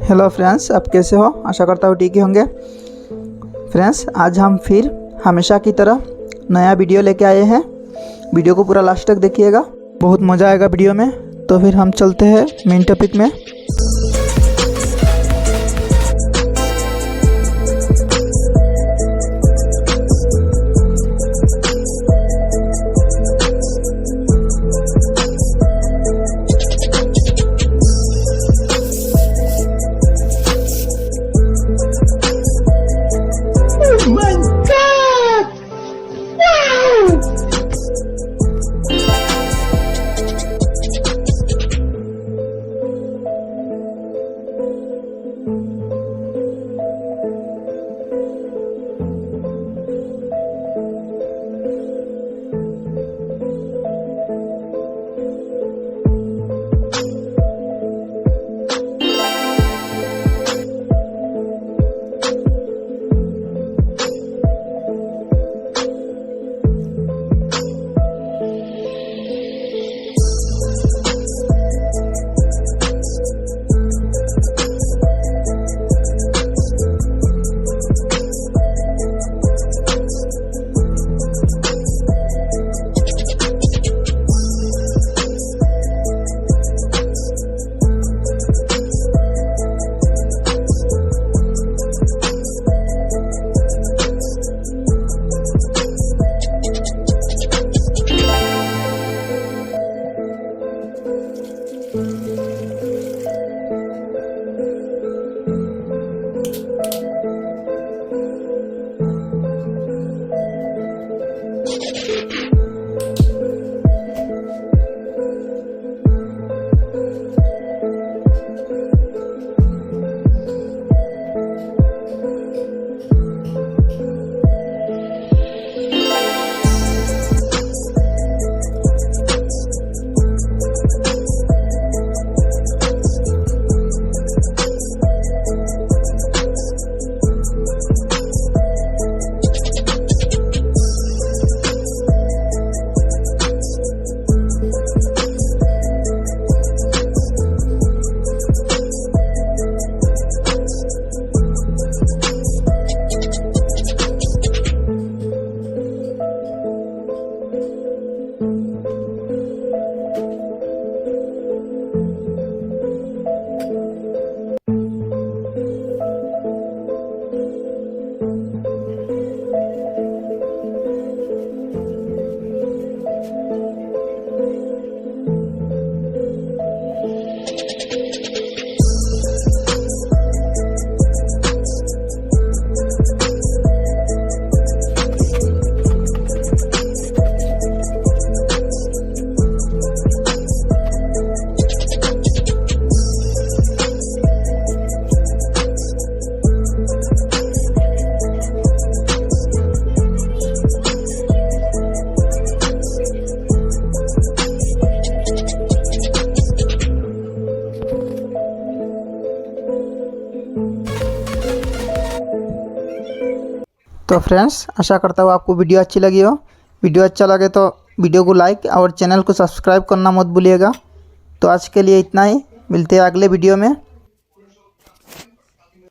Hello friends, आप कैसे हो? आशा करता हूँ ठीक ही होंगे। फ्रेंड्स, आज हम फिर हमेशा की तरह नया वीडियो लेके आए हैं। वीडियो को पूरा लास्ट तक देखिएगा, बहुत मज़ा आएगा वीडियो में। तो फिर हम चलते हैं मेन टॉपिक में। तो फ्रेंड्स, आशा करता हूँ आपको वीडियो अच्छी लगी हो। वीडियो अच्छा लगे तो वीडियो को लाइक और चैनल को सब्सक्राइब करना मत भूलिएगा। तो आज के लिए इतना ही, मिलते हैं अगले वीडियो में।